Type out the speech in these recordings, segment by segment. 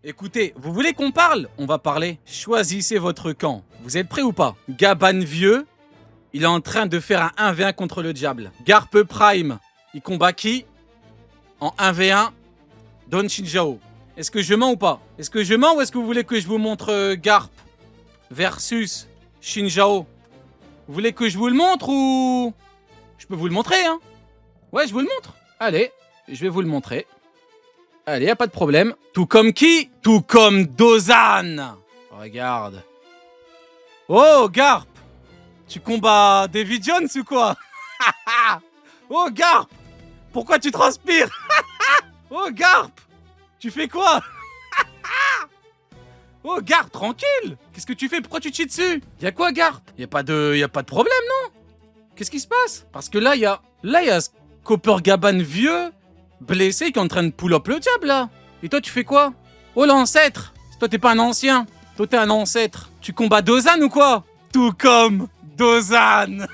Écoutez, vous voulez qu'on parle? On va parler. Choisissez votre camp. Vous êtes prêts ou pas? Gaban vieux, il est en train de faire un 1v1 contre le diable. Garp Prime, il combat qui? En 1v1, Don Shinjao. Est-ce que je mens ou pas? Est-ce que je mens ou est-ce que vous voulez que je vous montre Garp versus Shinjao? Vous voulez que je vous le montre ou... Je peux vous le montrer, hein? Ouais, je vous le montre. Allez, je vais vous le montrer. Allez, y a pas de problème. Tout comme qui? Tout comme Dozan. Regarde. Oh, Garp! Tu combats David Jones ou quoi? Oh, Garp! Pourquoi tu transpires? Oh, Garp! Tu fais quoi? Oh, Garp, tranquille! Qu'est-ce que tu fais? Pourquoi tu te chies dessus? Y'a quoi, Garp? Y'a pas de problème, non? Qu'est-ce qui se passe? Parce que là, y a ce Copper Gaban vieux, blessé, qui est en train de pull-up le diable, là. Et toi, tu fais quoi? Oh, l'ancêtre! Toi, t'es pas un ancien. Toi, t'es un ancêtre. Tu combats Dozan ou quoi? Tout comme Dozan.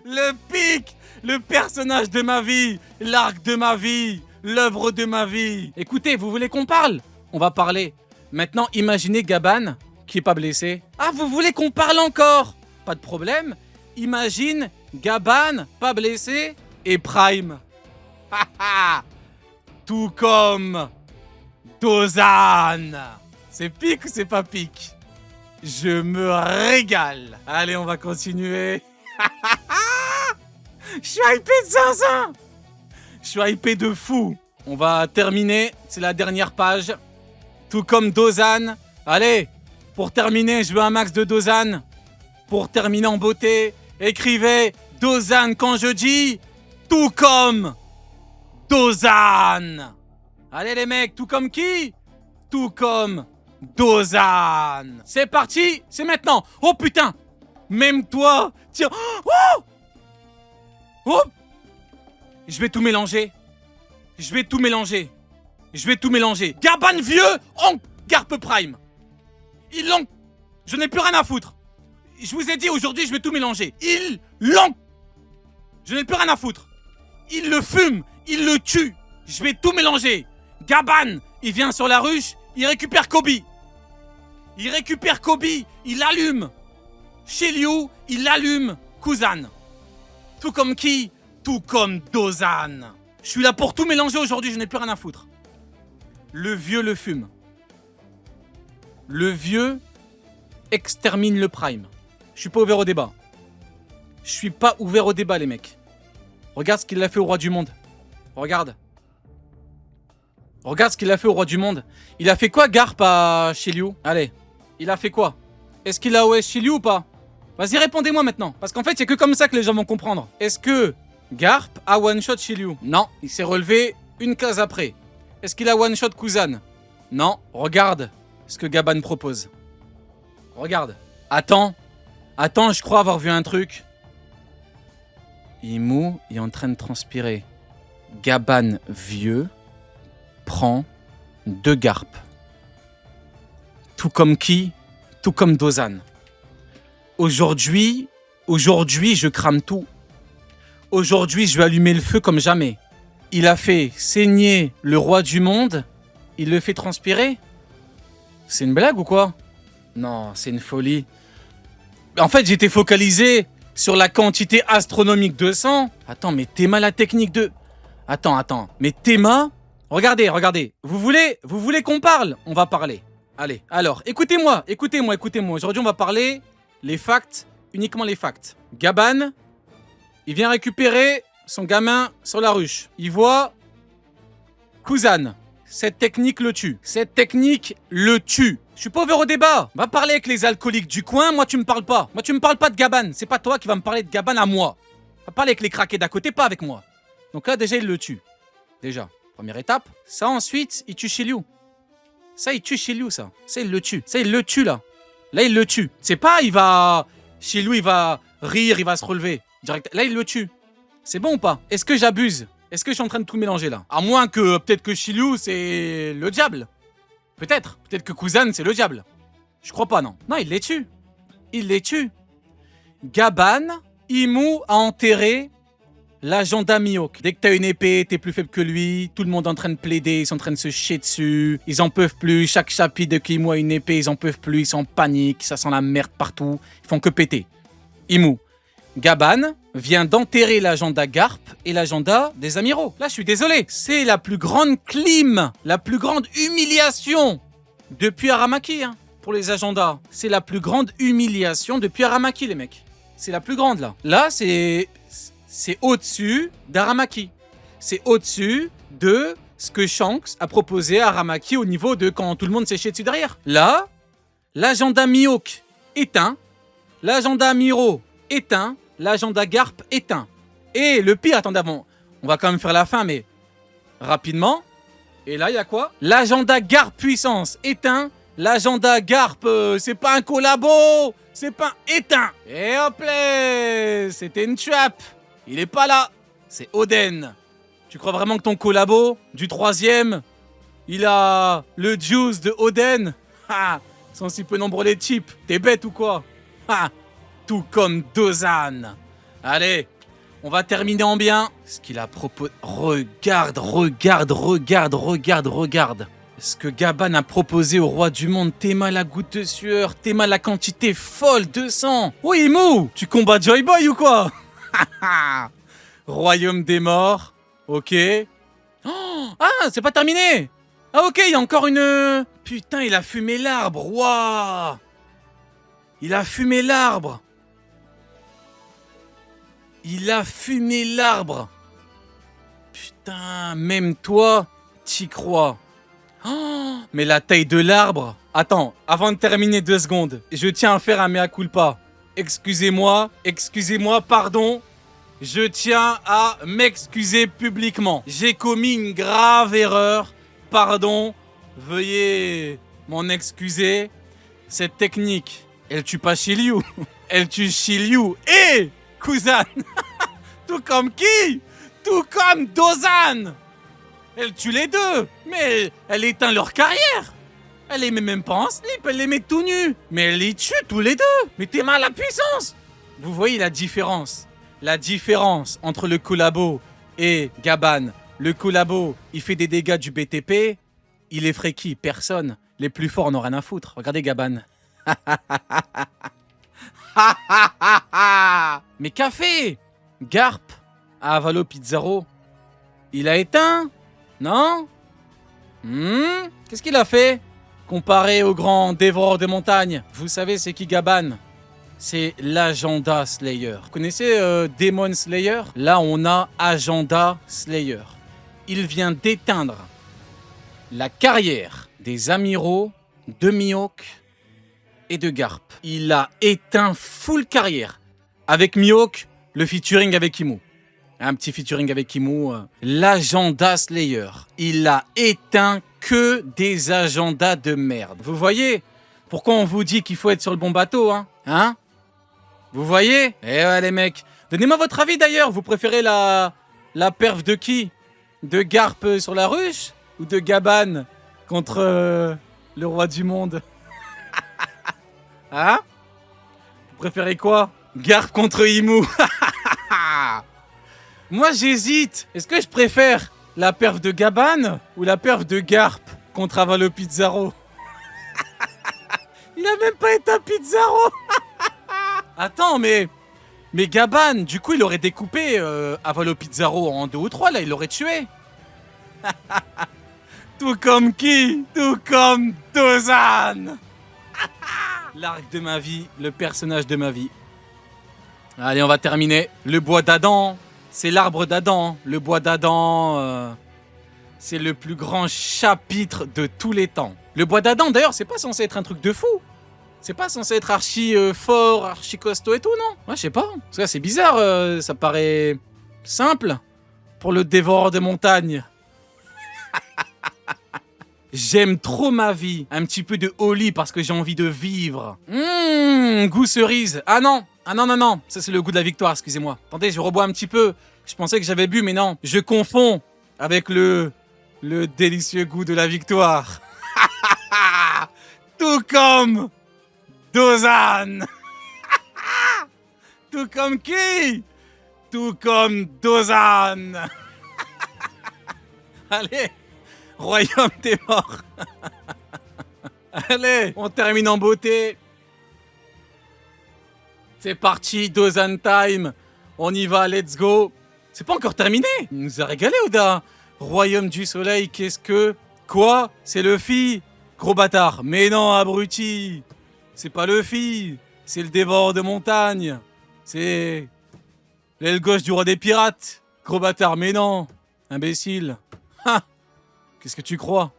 Le pic! Le personnage de ma vie! L'arc de ma vie! L'œuvre de ma vie! Écoutez, vous voulez qu'on parle? On va parler. Maintenant, imaginez Gaban, qui est pas blessé. Ah, vous voulez qu'on parle encore? Pas de problème. Imagine Gaban, pas blessé, et Prime. Tout comme Dozan. C'est pique ou c'est pas pique? Je me régale. Allez, on va continuer. Je suis hypé de zinzin. Je suis hypé de fou. On va terminer. C'est la dernière page. Tout comme Dozan. Allez, pour terminer, je veux un max de Dozan. Pour terminer en beauté, écrivez Dozan quand je dis tout comme Dozan. Allez les mecs, tout comme qui? Tout comme Dozan. C'est parti, c'est maintenant. Oh putain, même toi, tiens. Oh, oh. Je vais tout mélanger. Je vais tout mélanger. Je vais tout mélanger. Gaban vieux en Garp Prime. Ils l'ont. Je n'ai plus rien à foutre. Je vous ai dit aujourd'hui, je vais tout mélanger. Ils l'ont. Je n'ai plus rien à foutre. Il le fume, il le tue. Je vais tout mélanger. Gaban, il vient sur la ruche, il récupère Kobe. Il récupère Kobe, il allume Shiryu, il allume Kuzan. Tout comme qui? Tout comme Dozan. Je suis là pour tout mélanger aujourd'hui, je n'ai plus rien à foutre. Le vieux le fume. Le vieux extermine le Prime. Je suis pas ouvert au débat. Je suis pas ouvert au débat, les mecs. Regarde ce qu'il a fait au roi du monde. Regarde. Regarde ce qu'il a fait au roi du monde. Il a fait quoi, Garp, à Shiryu? Allez, il a fait quoi? Est-ce qu'il a OS Shiryu ou pas? Vas-y, répondez-moi maintenant. Parce qu'en fait, c'est que comme ça que les gens vont comprendre. Est-ce que Garp a one-shot Shiryu? Non, il s'est relevé une case après. Est-ce qu'il a one-shot Kuzan? Non, regarde ce que Gaban propose. Regarde. Attends, je crois avoir vu un truc. Imu est en train de transpirer. Gaban vieux prend 2 Garp. Tout comme qui? Tout comme Dozan. Aujourd'hui, je crame tout. Aujourd'hui, je vais allumer le feu comme jamais. Il a fait saigner le roi du monde. Il le fait transpirer. C'est une blague ou quoi? Non, c'est une folie. En fait, j'étais focalisé sur la quantité astronomique de sang. Attends, mais Théma, la technique de... Attends. Mais Théma... Regardez. Vous voulez qu'on parle? On va parler. Allez, alors, écoutez-moi. Aujourd'hui, on va parler les facts, uniquement les facts. Gaban, il vient récupérer son gamin sur la ruche. Il voit Kuzan. Cette technique le tue. Je suis pas ouvert au débat. Va parler avec les alcooliques du coin, moi tu me parles pas. Moi tu me parles pas de Gaban. C'est pas toi qui vas me parler de Gaban à moi. Va parler avec les craqués d'à côté, pas avec moi. Donc là déjà il le tue. Déjà, première étape. Ça ensuite, il tue Shiryu. Ça il tue Shiryu ça. Ça il le tue. Là. Là il le tue. C'est pas Shiryu il va rire, il va se relever. Direct. Là il le tue. C'est bon ou pas? Est-ce que j'abuse? Est-ce que je suis en train de tout mélanger là? À moins que peut-être que Shiryu c'est le diable. Peut-être que Kuzan c'est le diable. Je crois pas, non. Non, il les tue. Gaban, Imu a enterré l'agenda Mihawk. Dès que t'as une épée, t'es plus faible que lui. Tout le monde est en train de plaider, ils sont en train de se chier dessus. Ils en peuvent plus. Chaque chapitre de Kimu a une épée, ils en peuvent plus. Ils sont en panique, ça sent la merde partout. Ils font que péter. Imu. Gaban vient d'enterrer l'agenda Garp et l'agenda des amiraux. Là, je suis désolé. C'est la plus grande clim, la plus grande humiliation depuis Aramaki, hein, pour les agendas. C'est la plus grande humiliation depuis Aramaki, les mecs. C'est la plus grande, là. Là, c'est au-dessus d'Aramaki. C'est au-dessus de ce que Shanks a proposé à Aramaki au niveau de quand tout le monde s'est chié dessus derrière. Là, l'agenda Mihawk éteint, l'agenda Amiro éteint, l'agenda Garp éteint. Et le pire, attendez, bon, on va quand même faire la fin, mais rapidement. Et là, il y a quoi? L'agenda Garp puissance éteint, l'agenda Garp, c'est pas un collabo, c'est pas éteint. Et hop là, c'était une trap. Il est pas là, c'est Oden. Tu crois vraiment que ton collabo du 3e, il a le juice de Oden? Ha, sont si peu nombreux les types. T'es bête ou quoi? Ha, tout comme Dozan. Allez, on va terminer en bien. Ce qu'il a proposé... Regarde. Ce que Gaban a proposé au roi du monde. Théma la goutte de sueur. Théma la quantité folle de sang. Oui, Imu, tu combats Joy Boy ou quoi? Royaume des morts. Ok. Oh, ah, c'est pas terminé. Ah ok, il y a encore une... Putain, il a fumé l'arbre. Waouh. Il a fumé l'arbre. Il a fumé l'arbre. Putain, même toi, t'y crois. Oh, mais la taille de l'arbre... Attends, avant de terminer 2 secondes, je tiens à faire un mea culpa. Excusez-moi, pardon. Je tiens à m'excuser publiquement. J'ai commis une grave erreur. Pardon, veuillez m'en excuser. Cette technique, elle tue pas Shiryu. Elle tue Shiryu et Kuzan. Tout comme qui? Tout comme Dozan. Elle tue les deux, mais elle éteint leur carrière. Elle les met même pas en slip, elle les met tout nus. Mais elle les tue tous les deux. Mais t'es mal à puissance. Vous voyez la différence? La différence entre le collabo et Gaban. Le collabo, il fait des dégâts du BTP. Il effraie qui? Personne. Les plus forts n'ont rien à foutre. Regardez Gaban. Mais qu'a fait Garp à Avalo Pizarro? Il a éteint? Non? Qu'est-ce qu'il a fait? Comparé au grand dévoreur de montagne. Vous savez c'est qui Gaban? C'est l'agenda Slayer. Vous connaissez Demon Slayer? Là on a agenda Slayer. Il vient d'éteindre la carrière des amiraux de Mihawk et de Garp. Il a éteint full carrière. Avec Mihawk, le featuring avec Imu. Un petit featuring avec Imu. L'agenda Slayer. Il a éteint que des agendas de merde. Vous voyez pourquoi on vous dit qu'il faut être sur le bon bateau, hein? Vous voyez? Eh ouais les mecs. Donnez-moi votre avis d'ailleurs. Vous préférez la perf de qui? De Garp sur la ruche? Ou de Gaban contre le roi du monde? Hein? Vous préférez quoi? Garp contre Imu. Moi j'hésite. Est-ce que je préfère la perf de Gaban ou la perf de Garp contre Avalo Pizarro? Il a même pas été un Pizarro. Attends, mais Gaban, du coup, il aurait découpé Avalo Pizarro en 2 ou 3, là, il l'aurait tué. Tout comme qui? Tout comme Dozan. L'arc de ma vie, le personnage de ma vie. Allez, on va terminer. Le bois d'Adam, c'est l'arbre d'Adam. Le bois d'Adam, c'est le plus grand chapitre de tous les temps. Le bois d'Adam, d'ailleurs, c'est pas censé être un truc de fou. C'est pas censé être archi fort, archi costaud et tout, non? Ouais, je sais pas. Parce que là, c'est bizarre, ça paraît simple pour le dévoreur de montagne. J'aime trop ma vie. Un petit peu de Oli parce que j'ai envie de vivre. Goût cerise. Ah non. Ça, c'est le goût de la victoire, excusez-moi. Attendez, je rebois un petit peu. Je pensais que j'avais bu, mais non. Je confonds avec le délicieux goût de la victoire. Tout comme Dozan. Tout comme qui? Tout comme Dozan. Allez, Royaume, t'es mort. Allez, on termine en beauté. C'est parti, Dozan time. On y va, let's go. C'est pas encore terminé. Il nous a régalé, Oda. Royaume du soleil, qu'est-ce que... Quoi? C'est Luffy? Gros bâtard. Mais non, abruti. C'est pas Luffy. C'est le dévoreur de montagne. C'est... l'aile gauche du roi des pirates. Gros bâtard, mais non. Imbécile. Ha! Qu'est-ce que tu crois?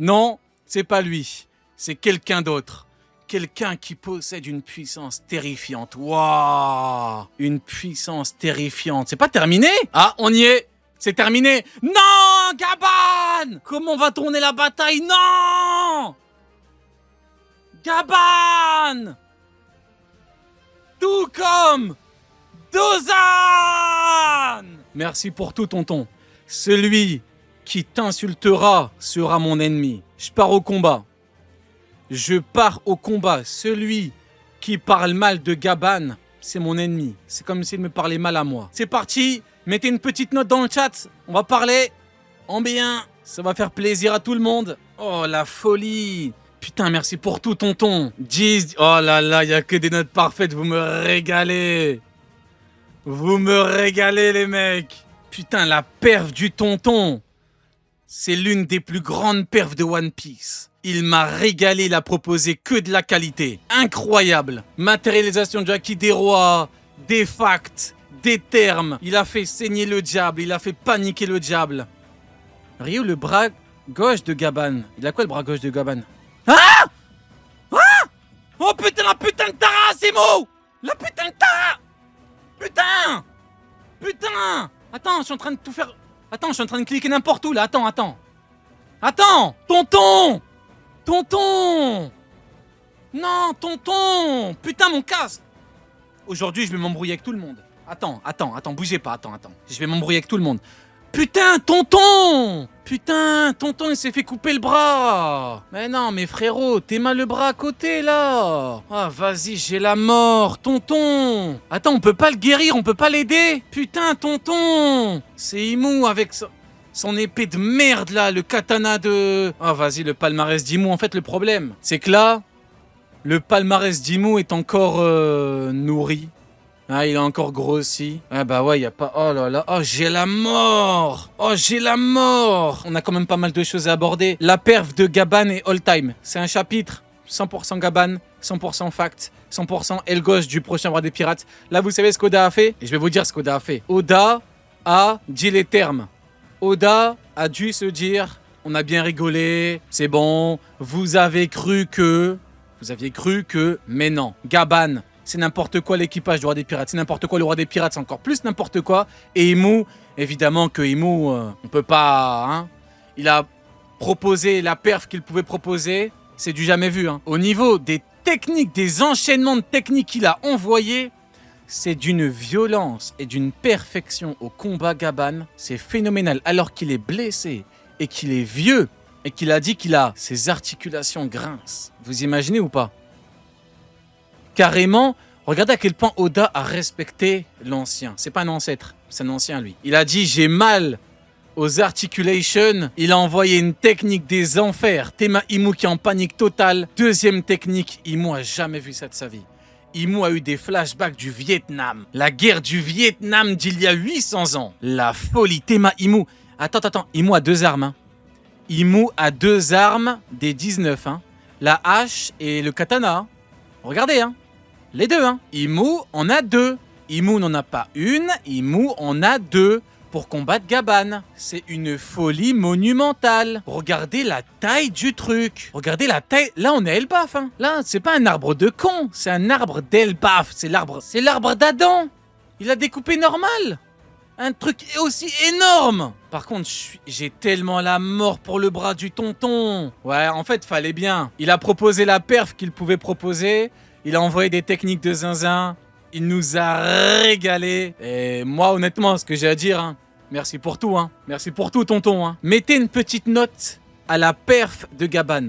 Non, c'est pas lui. C'est quelqu'un d'autre. Quelqu'un qui possède une puissance terrifiante. Waouh! Une puissance terrifiante. C'est pas terminé? Ah, on y est. C'est terminé. Non, Gaban! Comment on va tourner la bataille? Non! Gaban! Tout comme Dozan! Merci pour tout, tonton. Celui qui t'insultera sera mon ennemi. Je pars au combat. Je pars au combat. Celui qui parle mal de Gaban, c'est mon ennemi. C'est comme s'il me parlait mal à moi. C'est parti. Mettez une petite note dans le chat. On va parler en bien. Ça va faire plaisir à tout le monde. Oh, la folie. Putain, merci pour tout, tonton. Jeez. Oh là là, il n'y a que des notes parfaites. Vous me régalez. Vous me régalez, les mecs. Putain, la perf du tonton. C'est l'une des plus grandes perfs de One Piece. Il m'a régalé, il a proposé que de la qualité. Incroyable. Matérialisation du Haki des rois, des facts, des termes. Il a fait saigner le diable, il a fait paniquer le diable. Ryu, le bras gauche de Gaban. Il a quoi le bras gauche de Gaban? Ah! Ah! Oh putain, la putain de Tara, c'est mot! La putain de Tara! Putain! Putain! Attends, je suis en train de tout faire... Attends, je suis en train de cliquer n'importe où, là. Attends. Attends! Tonton! Tonton! Non, tonton! Putain, mon casque! Aujourd'hui, je vais m'embrouiller avec tout le monde. Attends, bougez pas, attends. Je vais m'embrouiller avec tout le monde. Putain, tonton! Putain, tonton, il s'est fait couper le bras! Mais non, mais frérot, t'es mal le bras à côté, là! Ah, vas-y, j'ai la mort, tonton! Attends, on peut pas le guérir, on peut pas l'aider? Putain, tonton! C'est Imu avec son épée de merde, là, le katana de... Ah, vas-y, le palmarès d'Imu. En fait, le problème, c'est que là, le palmarès d'Imu est encore nourri. Ah, il a encore grossi. Ah bah ouais, y a pas... Oh là là. Oh, j'ai la mort. Oh, j'ai la mort. On a quand même pas mal de choses à aborder. La perf de Gaban et All Time. C'est un chapitre 100% Gaban, 100% fact, 100% aile gauche du prochain roi des pirates. Là, vous savez ce qu'Oda a fait? Et je vais vous dire ce qu'Oda a fait. Oda a dit les termes. Oda a dû se dire... On a bien rigolé, c'est bon. Vous aviez cru que... Mais non. Gaban... C'est n'importe quoi l'équipage du roi des pirates. C'est n'importe quoi le roi des pirates. C'est encore plus n'importe quoi. Et Imu, évidemment que Imu, on peut pas... Hein. Il a proposé la perf qu'il pouvait proposer. C'est du jamais vu. Hein. Au niveau des techniques, des enchaînements de techniques qu'il a envoyés, c'est d'une violence et d'une perfection au combat Gaban. C'est phénoménal. Alors qu'il est blessé et qu'il est vieux et qu'il a dit qu'il a ses articulations grincent. Vous imaginez ou pas? Carrément, regardez à quel point Oda a respecté l'ancien. C'est pas un ancêtre, c'est un ancien lui. Il a dit j'ai mal aux articulations. Il a envoyé une technique des enfers. Tema Imu qui est en panique totale. Deuxième technique, Imu a jamais vu ça de sa vie. Imu a eu des flashbacks du Vietnam. La guerre du Vietnam d'il y a 800 ans. La folie. Tema Imu. Attends. Imu a deux armes. Hein. Imu a deux armes des 19. Hein. La hache et le katana. Regardez, hein. Les deux, hein. Imu en a deux. Imu n'en a pas une, Imu en a deux pour combattre Gaban. C'est une folie monumentale. Regardez la taille du truc. Regardez la taille. Là, on est Elbaf, hein. Là, c'est pas un arbre de con. C'est un arbre d'Elbaf. C'est l'arbre d'Adam. Il a découpé normal. Un truc aussi énorme. Par contre, j'ai tellement la mort pour le bras du tonton. Ouais, en fait, fallait bien. Il a proposé la perf qu'il pouvait proposer. Il a envoyé des techniques de zinzin. Il nous a régalé. Et moi, honnêtement, ce que j'ai à dire, hein, merci pour tout. Hein. Merci pour tout, tonton. Hein. Mettez une petite note à la perf de Gaban.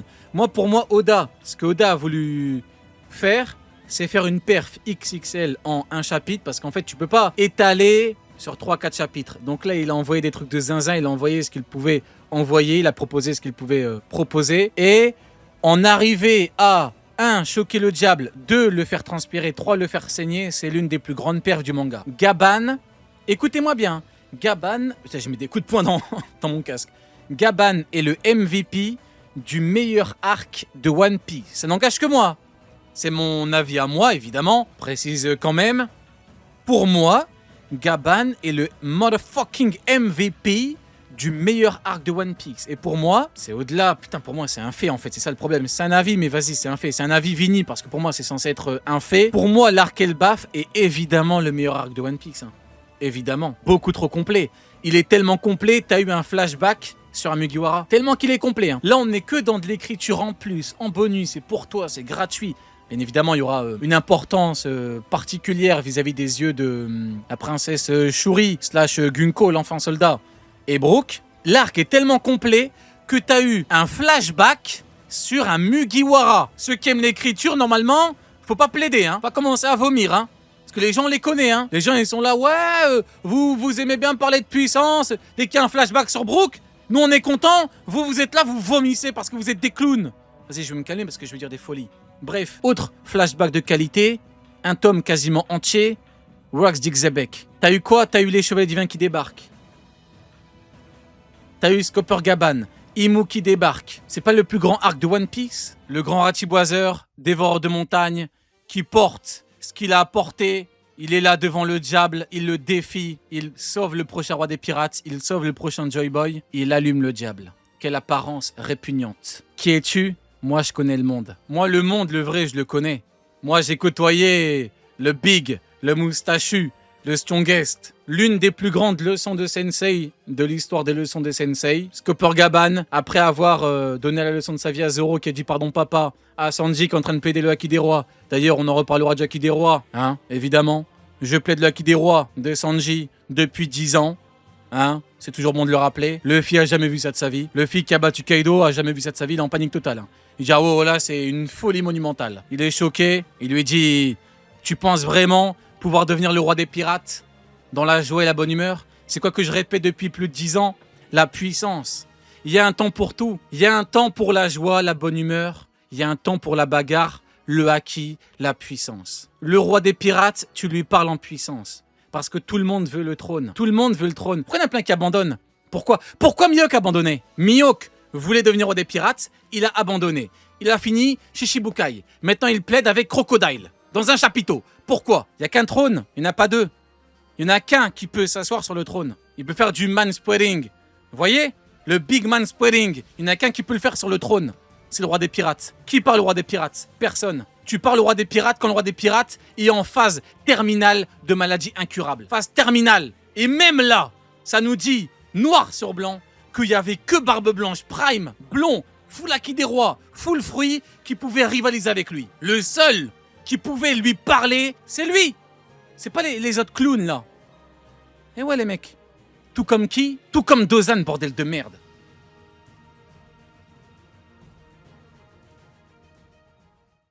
Pour moi, Oda, ce que Oda a voulu faire, c'est faire une perf XXL en un chapitre. Parce qu'en fait, tu peux pas étaler sur 3-4 chapitres. Donc là, il a envoyé des trucs de zinzin, il a envoyé ce qu'il pouvait envoyer, il a proposé ce qu'il pouvait proposer. Et en arriver à 1. Choquer le diable, 2. Le faire transpirer, 3. Le faire saigner, c'est l'une des plus grandes perfs du manga. Gaban, écoutez-moi bien, Gaban, putain, j'ai mis des coups de poing dans mon casque. Gaban est le MVP du meilleur arc de One Piece. Ça n'engage que moi. C'est mon avis à moi, évidemment. Précise quand même. Pour moi, Gaban est le motherfucking MVP du meilleur arc de One Piece. Et pour moi, c'est au-delà. Putain, pour moi, c'est un fait en fait. C'est ça le problème. C'est un avis, mais vas-y, c'est un fait. C'est un avis Vini parce que pour moi, c'est censé être un fait. Pour moi, l'arc Elbaf est évidemment le meilleur arc de One Piece. Hein. Évidemment. Beaucoup trop complet. Il est tellement complet, t'as eu un flashback sur un Mugiwara. Tellement qu'il est complet. Hein. Là, on n'est que dans de l'écriture en plus, en bonus. C'est pour toi, c'est gratuit. Bien évidemment, il y aura une importance particulière vis-à-vis des yeux de la princesse Shuri / Gunko, l'enfant soldat, et Brook. L'arc est tellement complet que tu as eu un flashback sur un Mugiwara. Ceux qui aiment l'écriture, normalement, faut pas plaider, hein. Pas commencer à vomir, hein. Parce que les gens, on les connaît, hein. Les gens, ils sont là, ouais, vous aimez bien parler de puissance. Dès qu'il y a un flashback sur Brook, nous, on est contents. Vous êtes là, vous vomissez parce que vous êtes des clowns. Vas-y, je vais me calmer parce que je vais dire des folies. Bref, autre flashback de qualité, un tome quasiment entier, Rox Dixebek. T'as eu quoi? T'as eu les Chevaliers Divins qui débarquent. T'as eu Scopper Gaban, Imu qui débarque. C'est pas le plus grand arc de One Piece? Le grand ratiboiseur, dévoreur de montagne, qui porte ce qu'il a apporté. Il est là devant le diable, il le défie, il sauve le prochain roi des pirates, il sauve le prochain Joy Boy, il allume le diable. Quelle apparence répugnante. Qui es-tu? Moi, je connais le monde. Moi, le monde, le vrai, je le connais. Moi, j'ai côtoyé le Big, le Moustachu, le Strongest. L'une des plus grandes leçons de Sensei de l'histoire des leçons des Sensei. Scopper Gaban, après avoir donné la leçon de sa vie à Zoro qui a dit pardon papa, à Sanji qui est en train de plaider le Haki des Rois. D'ailleurs, on en reparlera du Haki des Rois, hein, évidemment. Je plaide le Haki des Rois de Sanji depuis 10 ans. Hein, c'est toujours bon de le rappeler. Luffy a jamais vu ça de sa vie. Luffy qui a battu Kaido a jamais vu ça de sa vie, il est en panique totale. Hein. Il dit ah oh là c'est une folie monumentale. Il est choqué, il lui dit tu penses vraiment pouvoir devenir le roi des pirates dans la joie et la bonne humeur? C'est quoi que je répète depuis plus de 10 ans? La puissance. Il y a un temps pour tout. Il y a un temps pour la joie, la bonne humeur. Il y a un temps pour la bagarre, le haki, la puissance. Le roi des pirates, tu lui parles en puissance. Parce que tout le monde veut le trône. Tout le monde veut le trône. Pourquoi il y en a plein qui abandonnent? Pourquoi Mihawk a abandonné? Mihawk voulait devenir roi des pirates, il a abandonné. Il a fini chez Shichibukai. Maintenant, il plaide avec Crocodile, dans un chapiteau. Pourquoi? Il n'y a qu'un trône, il n'y en a pas deux. Il n'y en a qu'un qui peut s'asseoir sur le trône. Il peut faire du manspreading. Vous voyez? Le big manspreading. Il n'y en a qu'un qui peut le faire sur le trône. C'est le roi des pirates. Qui parle au roi des pirates? Personne. Tu parles au roi des pirates quand le roi des pirates est en phase terminale de maladie incurable. Phase terminale. Et même là, ça nous dit, noir sur blanc, qu'il n'y avait que Barbe Blanche, Prime, Blond, full Haki des Rois, full fruit, qui pouvait rivaliser avec lui. Le seul qui pouvait lui parler, c'est lui. C'est pas les autres clowns là. Et ouais les mecs. Tout comme qui? Tout comme Dozan, bordel de merde.